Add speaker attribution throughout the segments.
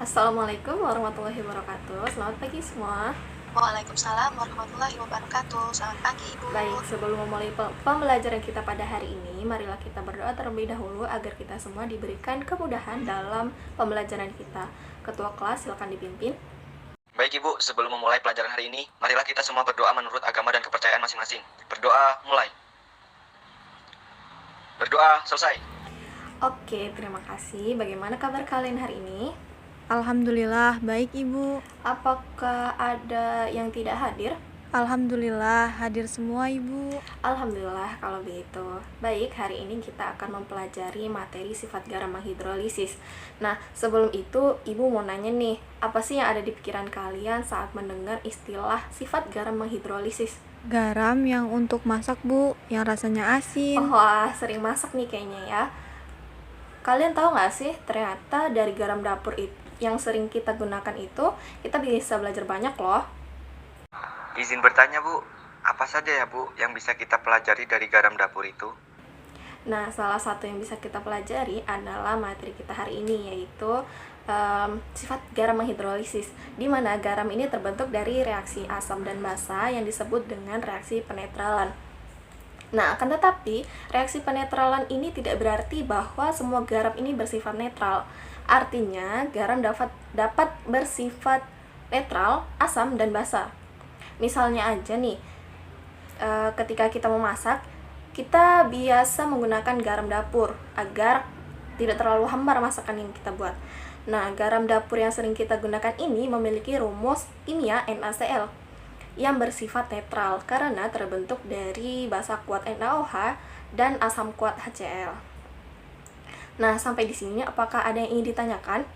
Speaker 1: Assalamualaikum warahmatullahi wabarakatuh. Selamat pagi semua.
Speaker 2: Waalaikumsalam warahmatullahi wabarakatuh. Selamat pagi, Ibu.
Speaker 1: Baik, sebelum memulai pembelajaran kita pada hari ini, marilah kita berdoa terlebih dahulu agar kita semua diberikan kemudahan dalam pembelajaran kita. Ketua kelas, silakan dipimpin.
Speaker 3: Baik Ibu, sebelum memulai pelajaran hari ini, marilah kita semua berdoa menurut agama dan kepercayaan masing-masing. Berdoa mulai. Berdoa selesai.
Speaker 1: Oke, terima kasih. Bagaimana kabar kalian hari ini?
Speaker 4: Alhamdulillah, baik Ibu.
Speaker 1: Apakah ada yang tidak hadir?
Speaker 4: Alhamdulillah, hadir semua Ibu.
Speaker 1: Alhamdulillah kalau begitu. Baik, hari ini kita akan mempelajari materi sifat garam menghidrolisis. Nah, sebelum itu Ibu mau nanya nih, apa sih yang ada di pikiran kalian saat mendengar istilah sifat garam menghidrolisis?
Speaker 4: Garam yang untuk masak Bu, yang rasanya asin.
Speaker 1: Wah, sering masak nih kayaknya ya. Kalian tahu nggak sih, ternyata dari garam dapur itu yang sering kita gunakan itu, kita bisa belajar banyak loh.
Speaker 3: Izin bertanya Bu, apa saja ya Bu yang bisa kita pelajari dari garam dapur itu?
Speaker 1: Nah, salah satu yang bisa kita pelajari adalah materi kita hari ini, yaitu sifat garam menghidrolisis, di mana garam ini terbentuk dari reaksi asam dan basa yang disebut dengan reaksi penetralan. Nah, akan tetapi, reaksi penetralan ini tidak berarti bahwa semua garam ini bersifat netral. Artinya, garam dapat bersifat netral, asam, dan basa. Misalnya aja nih, ketika kita memasak, kita biasa menggunakan garam dapur agar tidak terlalu hambar masakan yang kita buat. Nah, garam dapur yang sering kita gunakan ini memiliki rumus kimia NaCl yang bersifat netral karena terbentuk dari basa kuat NaOH dan asam kuat HCl. Nah, sampai di sini apakah ada yang ingin ditanyakan?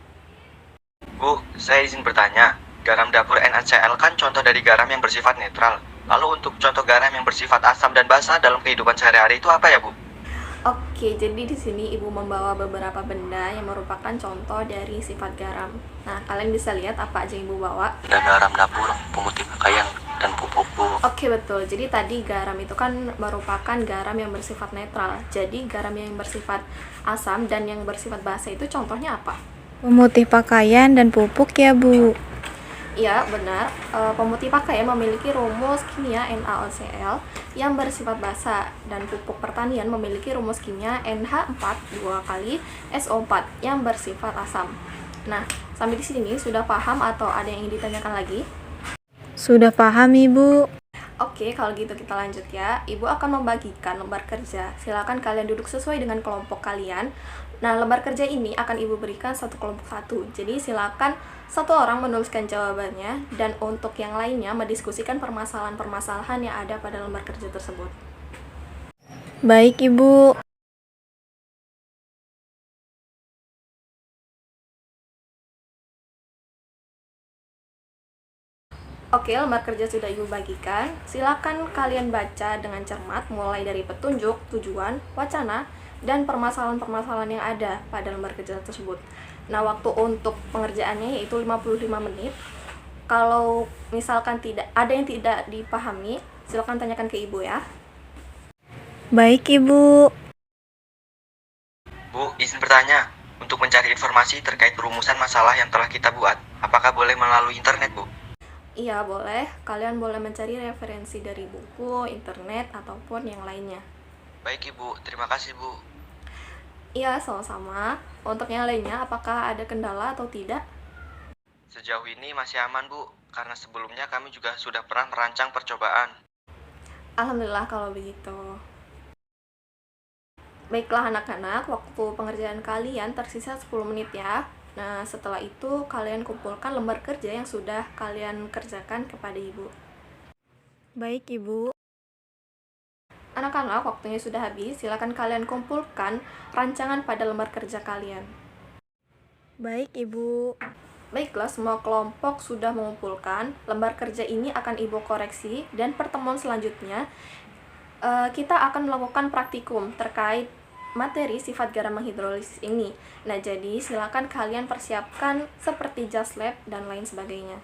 Speaker 3: Bu, saya izin bertanya, garam dapur NaCl kan contoh dari garam yang bersifat netral. Lalu untuk contoh garam yang bersifat asam dan basa dalam kehidupan sehari-hari itu apa ya Bu?
Speaker 1: Oke, jadi di sini Ibu membawa beberapa benda yang merupakan contoh dari sifat garam. Nah, kalian bisa lihat apa aja yang Ibu bawa.
Speaker 3: Ada garam dapur, pemutih pakaian, dan pupuk Bu.
Speaker 1: Oke, betul. Jadi tadi garam itu kan merupakan garam yang bersifat netral. Jadi garam yang bersifat asam dan yang bersifat basa itu contohnya apa?
Speaker 4: Pemutih pakaian dan pupuk ya Bu.
Speaker 1: Iya, benar. Pemutih pakaian memiliki rumus kimia NaOCl yang bersifat basa dan pupuk pertanian memiliki rumus kimia NH4 2 kali SO4 yang bersifat asam. Nah, sampai di sini sudah paham atau ada yang ingin ditanyakan lagi?
Speaker 4: Sudah paham Ibu.
Speaker 1: Oke, kalau gitu kita lanjut ya. Ibu akan membagikan lembar kerja. Silakan kalian duduk sesuai dengan kelompok kalian. Nah, lembar kerja ini akan Ibu berikan satu kelompok satu. Jadi silakan satu orang menuliskan jawabannya dan untuk yang lainnya mendiskusikan permasalahan-permasalahan yang ada pada lembar kerja tersebut.
Speaker 4: Baik Ibu.
Speaker 1: Oke, lembar kerja sudah Ibu bagikan. Silakan kalian baca dengan cermat mulai dari petunjuk, tujuan, wacana, dan permasalahan-permasalahan yang ada pada lembar kerja tersebut. Nah, waktu untuk pengerjaannya yaitu 55 menit. Kalau misalkan tidak ada yang tidak dipahami, silakan tanyakan ke Ibu ya.
Speaker 4: Baik Ibu.
Speaker 3: Bu, izin bertanya, untuk mencari informasi terkait perumusan masalah yang telah kita buat, apakah boleh melalui internet Bu?
Speaker 1: Iya, boleh. Kalian boleh mencari referensi dari buku, internet, ataupun yang lainnya.
Speaker 3: Baik Ibu, terima kasih Bu.
Speaker 1: Iya, sama-sama. Untuk yang lainnya, apakah ada kendala atau tidak?
Speaker 3: Sejauh ini masih aman Bu, karena sebelumnya kami juga sudah pernah merancang percobaan.
Speaker 1: Alhamdulillah kalau begitu. Baiklah anak-anak, waktu pengerjaan kalian tersisa 10 menit ya. Nah, setelah itu kalian kumpulkan lembar kerja yang sudah kalian kerjakan kepada Ibu.
Speaker 4: Baik Ibu.
Speaker 1: Anak-anak, waktunya sudah habis. Silakan kalian kumpulkan rancangan pada lembar kerja kalian.
Speaker 4: Baik Ibu.
Speaker 1: Baiklah, semua kelompok sudah mengumpulkan. Lembar kerja ini akan Ibu koreksi dan pertemuan selanjutnya kita akan melakukan praktikum terkait materi sifat garam menghidrolisis ini. Nah, jadi silakan kalian persiapkan seperti jas lab dan lain sebagainya.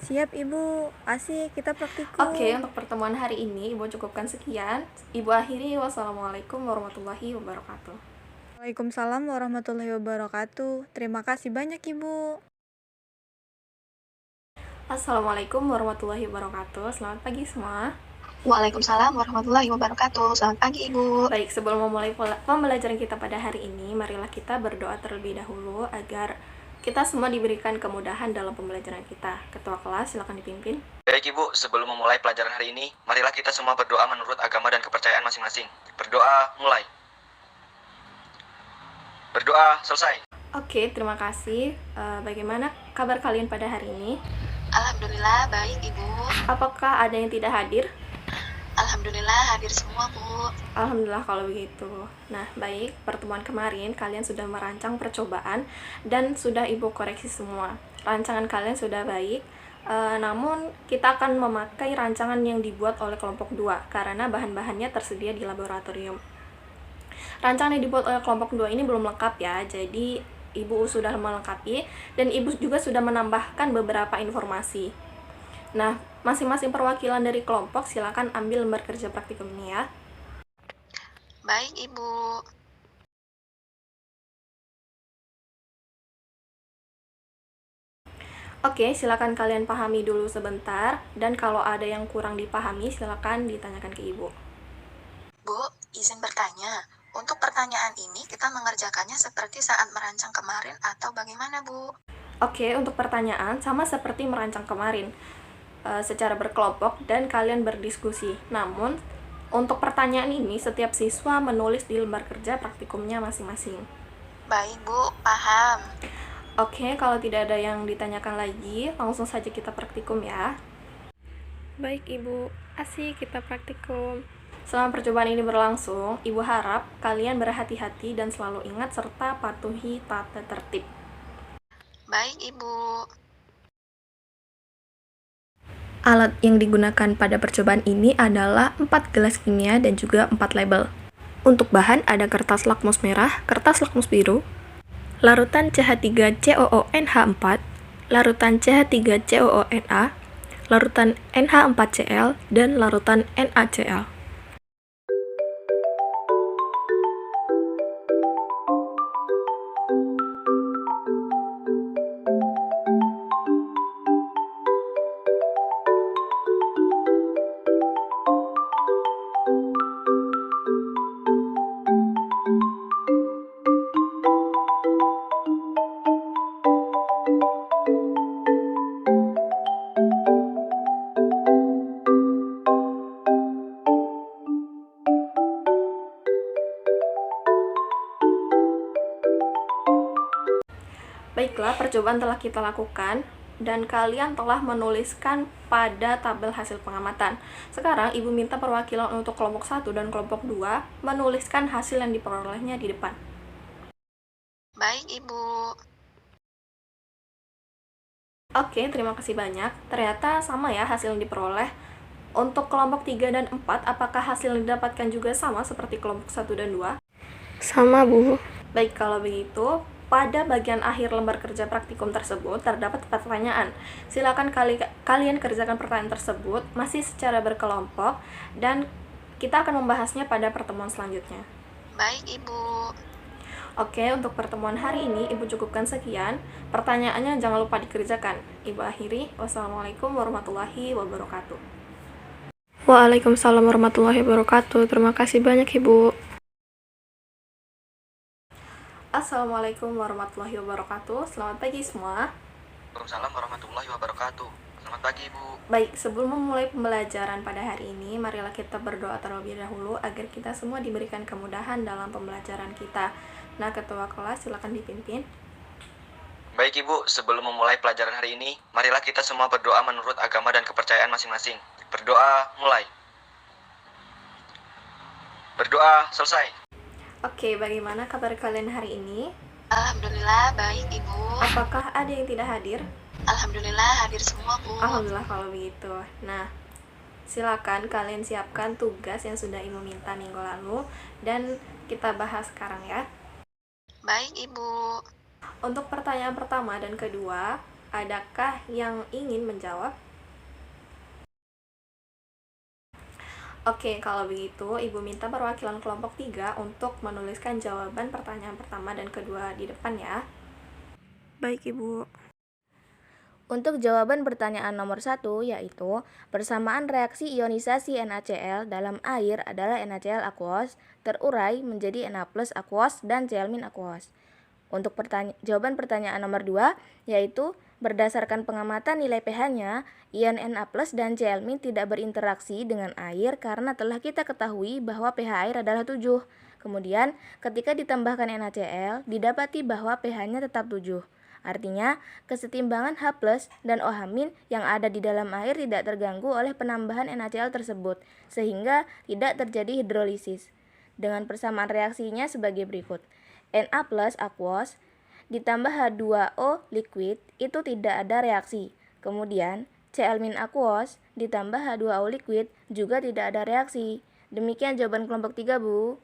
Speaker 4: Siap Ibu. Asik kita praktikum.
Speaker 1: Oke, untuk pertemuan hari ini Ibu cukupkan sekian. Ibu akhiri, wassalamualaikum warahmatullahi wabarakatuh.
Speaker 4: Waalaikumsalam warahmatullahi wabarakatuh. Terima kasih banyak Ibu.
Speaker 1: Assalamualaikum warahmatullahi wabarakatuh. Selamat pagi semua.
Speaker 2: Waalaikumsalam warahmatullahi wabarakatuh. Selamat pagi, Ibu.
Speaker 1: Baik, sebelum memulai pembelajaran kita pada hari ini, marilah kita berdoa terlebih dahulu agar kita semua diberikan kemudahan dalam pembelajaran kita. Ketua kelas, silakan dipimpin.
Speaker 3: Baik Ibu, sebelum memulai pelajaran hari ini, marilah kita semua berdoa menurut agama dan kepercayaan masing-masing. Berdoa mulai. Berdoa selesai.
Speaker 1: Oke, terima kasih. Bagaimana kabar kalian pada hari ini?
Speaker 2: Alhamdulillah baik, Ibu.
Speaker 1: Apakah ada yang tidak hadir?
Speaker 2: Alhamdulillah hadir semua, Bu.
Speaker 1: Alhamdulillah kalau begitu. Nah, baik, pertemuan kemarin kalian sudah merancang percobaan dan sudah Ibu koreksi semua. Rancangan kalian sudah baik, namun kita akan memakai rancangan yang dibuat oleh kelompok 2 karena bahan-bahannya tersedia di laboratorium. Rancangan yang dibuat oleh kelompok 2 ini belum lengkap ya, jadi Ibu sudah melengkapi dan Ibu juga sudah menambahkan beberapa informasi. Nah, masing-masing perwakilan dari kelompok silakan ambil lembar kerja praktikum ini ya.
Speaker 2: Baik, Ibu.
Speaker 1: Oke, silakan kalian pahami dulu sebentar dan kalau ada yang kurang dipahami silakan ditanyakan ke Ibu.
Speaker 2: Bu, izin bertanya. Untuk pertanyaan ini kita mengerjakannya seperti saat merancang kemarin atau bagaimana, Bu?
Speaker 1: Oke, untuk pertanyaan sama seperti merancang kemarin. Secara berkelompok dan kalian berdiskusi. Namun, untuk pertanyaan ini setiap siswa menulis di lembar kerja praktikumnya masing-masing.
Speaker 2: Baik, Bu. Paham.
Speaker 1: Oke, kalau tidak ada yang ditanyakan lagi, langsung saja kita praktikum ya. Baik, Ibu. Asik kita praktikum. Selama percobaan ini berlangsung, Ibu harap kalian berhati-hati dan selalu ingat serta patuhi tata tertib.
Speaker 2: Baik, Ibu.
Speaker 1: Alat yang digunakan pada percobaan ini adalah 4 gelas kimia dan juga 4 label. Untuk bahan ada kertas lakmus merah, kertas lakmus biru, larutan CH3COONH4, larutan CH3COONA, larutan NH4Cl, dan larutan NaCl. Baiklah, percobaan telah kita lakukan dan kalian telah menuliskan pada tabel hasil pengamatan. Sekarang Ibu minta perwakilan untuk kelompok 1 dan kelompok 2 menuliskan hasil yang diperolehnya di depan.
Speaker 2: Baik, Ibu.
Speaker 1: Oke, terima kasih banyak. Ternyata sama ya hasil yang diperoleh. Untuk kelompok 3 dan 4, apakah hasil yang didapatkan juga sama seperti kelompok 1 dan 2?
Speaker 4: Sama, Bu.
Speaker 1: Baik, kalau begitu, pada bagian akhir lembar kerja praktikum tersebut terdapat pertanyaan. Silakan kalian kerjakan pertanyaan tersebut masih secara berkelompok dan kita akan membahasnya pada pertemuan selanjutnya.
Speaker 2: Baik, Ibu.
Speaker 1: Oke, untuk pertemuan hari ini Ibu cukupkan sekian. Pertanyaannya jangan lupa dikerjakan. Ibu akhiri. Wassalamualaikum warahmatullahi wabarakatuh.
Speaker 4: Waalaikumsalam warahmatullahi wabarakatuh. Terima kasih banyak, Ibu.
Speaker 1: Assalamualaikum warahmatullahi wabarakatuh. Selamat pagi semua.
Speaker 3: Waalaikumsalam warahmatullahi wabarakatuh. Selamat pagi Ibu.
Speaker 1: Baik, sebelum memulai pembelajaran pada hari ini, marilah kita berdoa terlebih dahulu agar kita semua diberikan kemudahan dalam pembelajaran kita. Nah, ketua kelas silakan dipimpin.
Speaker 3: Baik Ibu, sebelum memulai pelajaran hari ini, marilah kita semua berdoa menurut agama dan kepercayaan masing-masing. Berdoa mulai. Berdoa selesai.
Speaker 1: Oke, bagaimana kabar kalian hari ini?
Speaker 2: Alhamdulillah baik, Ibu.
Speaker 1: Apakah ada yang tidak hadir?
Speaker 2: Alhamdulillah hadir semua, Bu.
Speaker 1: Alhamdulillah kalau begitu. Nah, silakan kalian siapkan tugas yang sudah Ibu minta minggu lalu dan kita bahas sekarang ya.
Speaker 2: Baik, Ibu.
Speaker 1: Untuk pertanyaan pertama dan kedua, adakah yang ingin menjawab? Oke, kalau begitu Ibu minta perwakilan kelompok 3 untuk menuliskan jawaban pertanyaan pertama dan kedua di depan ya.
Speaker 4: Baik, Ibu.
Speaker 1: Untuk jawaban pertanyaan nomor 1 yaitu persamaan reaksi ionisasi NaCl dalam air adalah NaCl aqueous terurai menjadi Na+ aqueous dan Cl- aqueous. Untuk jawaban pertanyaan nomor 2 yaitu berdasarkan pengamatan nilai pH-nya, ion Na+ dan Cl- tidak berinteraksi dengan air karena telah kita ketahui bahwa pH air adalah 7. Kemudian, ketika ditambahkan NaCl, didapati bahwa pH-nya tetap 7. Artinya, kesetimbangan H+ dan OH- yang ada di dalam air tidak terganggu oleh penambahan NaCl tersebut, sehingga tidak terjadi hidrolisis. Dengan persamaan reaksinya sebagai berikut. Na+ aqueous ditambah H2O liquid itu tidak ada reaksi. Kemudian, Cl- aqueous ditambah H2O liquid juga tidak ada reaksi. Demikian jawaban kelompok 3, Bu.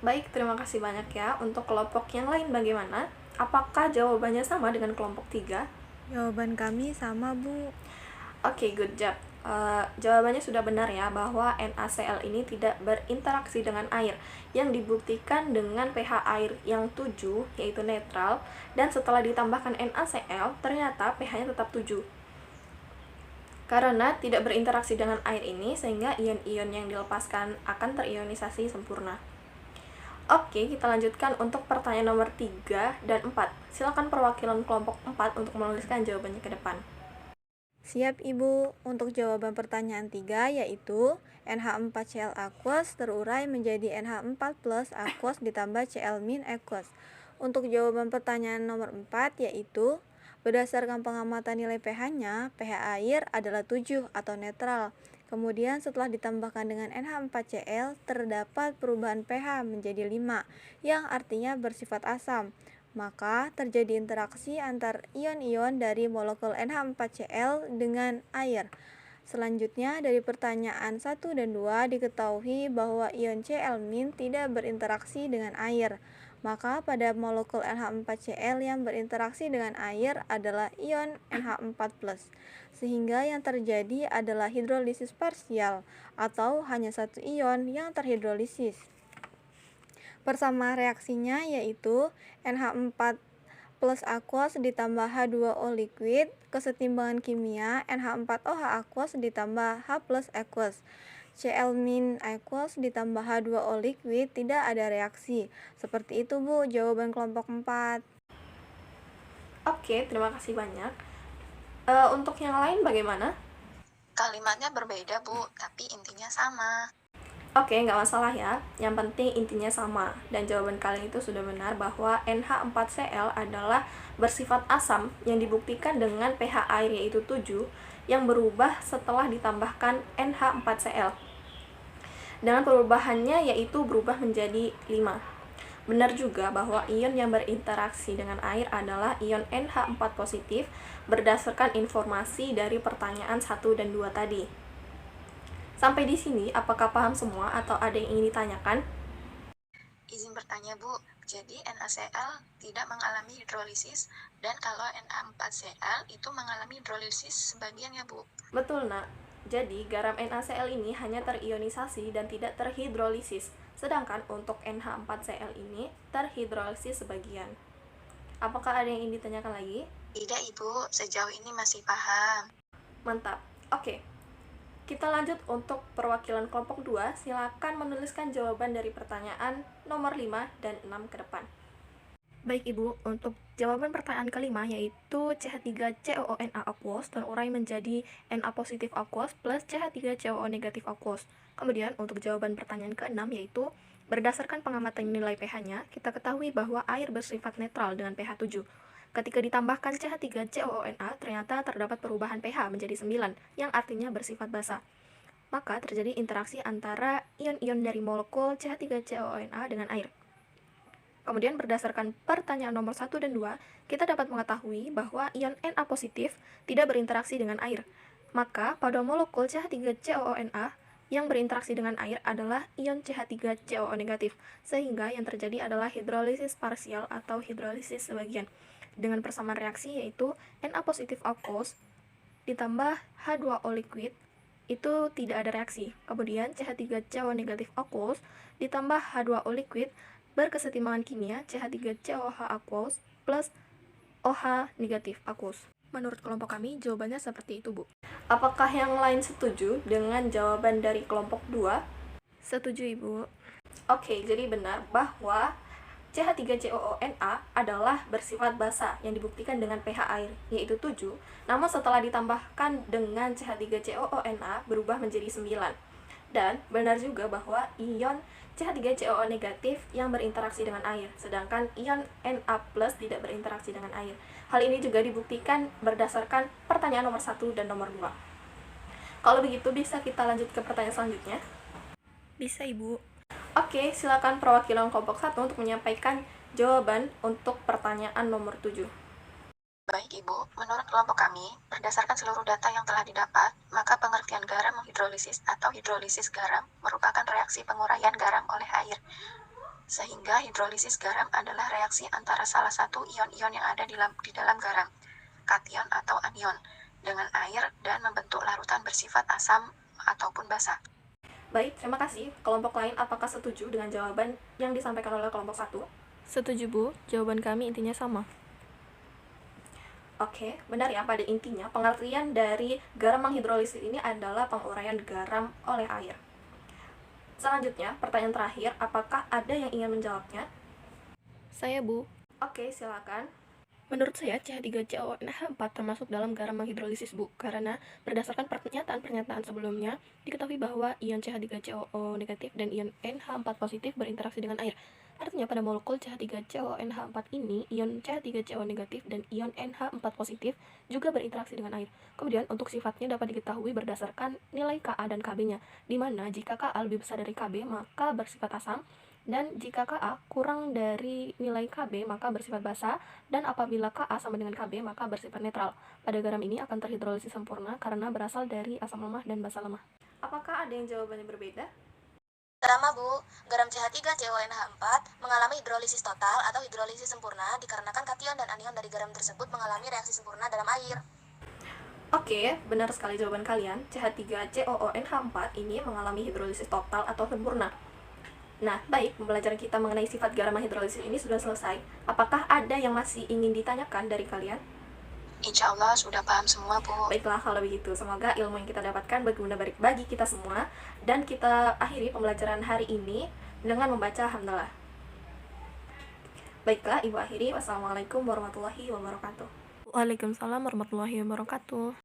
Speaker 1: Baik, terima kasih banyak ya. Untuk kelompok yang lain bagaimana? Apakah jawabannya sama dengan kelompok 3?
Speaker 4: Jawaban kami sama, Bu.
Speaker 1: Oke, good job. Jawabannya sudah benar ya, bahwa NaCl ini tidak berinteraksi dengan air, yang dibuktikan dengan pH air yang 7, yaitu netral, dan setelah ditambahkan NaCl, ternyata pH-nya tetap 7. Karena tidak berinteraksi dengan air ini, sehingga ion-ion yang dilepaskan akan terionisasi sempurna. Oke, kita lanjutkan untuk pertanyaan nomor 3 dan 4. Silakan perwakilan kelompok 4 untuk menuliskan jawabannya ke depan.
Speaker 4: Siap, Ibu. Untuk jawaban pertanyaan 3 yaitu NH4Cl aqueous terurai menjadi NH4+ aqueous ditambah Cl- aqueous. Untuk jawaban pertanyaan nomor 4 yaitu berdasarkan pengamatan nilai pH-nya, pH air adalah 7 atau netral. Kemudian setelah ditambahkan dengan NH4Cl terdapat perubahan pH menjadi 5 yang artinya bersifat asam. Maka terjadi interaksi antar ion-ion dari molekul NH4Cl dengan air. Selanjutnya dari pertanyaan 1 dan 2 diketahui bahwa ion Cl- tidak berinteraksi dengan air. Maka pada molekul NH4Cl yang berinteraksi dengan air adalah ion NH4+. Sehingga yang terjadi adalah hidrolisis parsial atau hanya satu ion yang terhidrolisis. Persamaan reaksinya yaitu NH4+ aqueous ditambah H2O liquid, kesetimbangan kimia NH4OH aqueous ditambah H+ aqueous. Cl- aqueous ditambah H2O liquid tidak ada reaksi. Seperti itu, Bu, jawaban kelompok 4.
Speaker 1: Oke, terima kasih banyak. Untuk yang lain bagaimana?
Speaker 2: Kalimatnya berbeda, Bu, tapi intinya sama.
Speaker 1: Oke, nggak masalah ya. Yang penting intinya sama. Dan jawaban kalian itu sudah benar bahwa NH4Cl adalah bersifat asam yang dibuktikan dengan pH air yaitu 7 yang berubah setelah ditambahkan NH4Cl. Dengan perubahannya yaitu berubah menjadi 5. Benar juga bahwa ion yang berinteraksi dengan air adalah ion NH4 positif berdasarkan informasi dari pertanyaan 1 dan 2 tadi. Sampai di sini, apakah paham semua atau ada yang ingin ditanyakan?
Speaker 2: Izin bertanya, Bu. Jadi NaCl tidak mengalami hidrolisis dan kalau Na4Cl itu mengalami hidrolisis sebagian ya, Bu?
Speaker 1: Betul, Nak. Jadi, garam NaCl ini hanya terionisasi dan tidak terhidrolisis, sedangkan untuk NH4Cl ini terhidrolisis sebagian. Apakah ada yang ingin ditanyakan lagi?
Speaker 2: Tidak, Ibu. Sejauh ini masih paham.
Speaker 1: Mantap. Oke. Kita lanjut untuk perwakilan kelompok 2. Silakan menuliskan jawaban dari pertanyaan nomor 5 dan 6 ke depan. Baik, Ibu. Untuk jawaban pertanyaan kelima yaitu CH3COONA aqueous terurai menjadi Na positif aqueous plus CH3COO negatif aqueous. Kemudian untuk jawaban pertanyaan ke-6 yaitu berdasarkan pengamatan nilai pH-nya, kita ketahui bahwa air bersifat netral dengan pH 7. Ketika ditambahkan CH3COONA, ternyata terdapat perubahan pH menjadi 9, yang artinya bersifat basa. Maka terjadi interaksi antara ion-ion dari molekul CH3COONA dengan air. Kemudian berdasarkan pertanyaan nomor 1 dan 2, kita dapat mengetahui bahwa ion Na positif tidak berinteraksi dengan air. Maka pada molekul CH3COONA yang berinteraksi dengan air adalah ion CH3COO negatif, sehingga yang terjadi adalah hidrolisis parsial atau hidrolisis sebagian. Dengan persamaan reaksi yaitu Na positif aqueous ditambah H2O liquid itu tidak ada reaksi. Kemudian CH3COO negatif aqueous ditambah H2O liquid berkesetimbangan kimia CH3COOH aqueous plus OH negatif aqueous. Menurut kelompok kami, jawabannya seperti itu, Bu. Apakah yang lain setuju dengan jawaban dari kelompok 2?
Speaker 4: Setuju, Ibu.
Speaker 1: Oke, jadi benar bahwa CH3COONA adalah bersifat basa yang dibuktikan dengan pH air, yaitu 7. Namun setelah ditambahkan dengan CH3COONA berubah menjadi 9. Dan benar juga bahwa ion CH3COO negatif yang berinteraksi dengan air, sedangkan ion Na+ tidak berinteraksi dengan air. Hal ini juga dibuktikan berdasarkan pertanyaan nomor 1 dan nomor 2. Kalau begitu, bisa kita lanjut ke pertanyaan selanjutnya?
Speaker 4: Bisa, Ibu.
Speaker 1: Oke, silakan perwakilan kelompok 1 untuk menyampaikan jawaban untuk pertanyaan nomor 7.
Speaker 2: Baik Ibu, menurut kelompok kami, berdasarkan seluruh data yang telah didapat, maka pengertian garam menghidrolisis atau hidrolisis garam merupakan reaksi penguraian garam oleh air. Sehingga hidrolisis garam adalah reaksi antara salah satu ion-ion yang ada di dalam garam, kation atau anion, dengan air dan membentuk larutan bersifat asam ataupun basa.
Speaker 1: Baik, terima kasih. Kelompok lain apakah setuju dengan jawaban yang disampaikan oleh kelompok 1?
Speaker 4: Setuju, Bu. Jawaban kami intinya sama.
Speaker 1: Oke, benar ya, pada intinya pengertian dari garam menghidrolisis ini adalah penguraian garam oleh air. Selanjutnya, pertanyaan terakhir, apakah ada yang ingin menjawabnya?
Speaker 4: Saya, Bu.
Speaker 1: Oke, silakan.
Speaker 4: Menurut saya, CH3COONH4 termasuk dalam garam menghidrolisis, Bu, karena berdasarkan pernyataan-pernyataan sebelumnya, diketahui bahwa ion CH3COO negatif dan ion NH4 positif berinteraksi dengan air. Artinya pada molekul CH3CONH4 ini, ion CH3CO negatif dan ion NH4 positif juga berinteraksi dengan air. Kemudian untuk sifatnya dapat diketahui berdasarkan nilai Ka dan Kb-nya, di mana jika Ka lebih besar dari Kb maka bersifat asam, dan jika Ka kurang dari nilai Kb maka bersifat basa, dan apabila Ka sama dengan Kb maka bersifat netral. Pada garam ini akan terhidrolisis sempurna karena berasal dari asam lemah dan basa lemah.
Speaker 1: Apakah ada yang jawabannya berbeda?
Speaker 2: Sama Bu, garam CH3CONH4 mengalami hidrolisis total atau hidrolisis sempurna dikarenakan kation dan anion dari garam tersebut mengalami reaksi sempurna dalam air.
Speaker 1: Oke, benar sekali jawaban kalian. CH3COONH4 ini mengalami hidrolisis total atau sempurna. Nah, baik, pembelajaran kita mengenai sifat garam hidrolisis ini sudah selesai. Apakah ada yang masih ingin ditanyakan dari kalian?
Speaker 2: Insya Allah sudah paham semua Bu.
Speaker 1: Baiklah, kalau begitu, semoga ilmu yang kita dapatkan berguna bagi kita semua. Dan kita akhiri pembelajaran hari ini dengan membaca hamdalah. Baiklah, Ibu akhiri. Wassalamualaikum warahmatullahi wabarakatuh.
Speaker 4: Waalaikumsalam warahmatullahi wabarakatuh.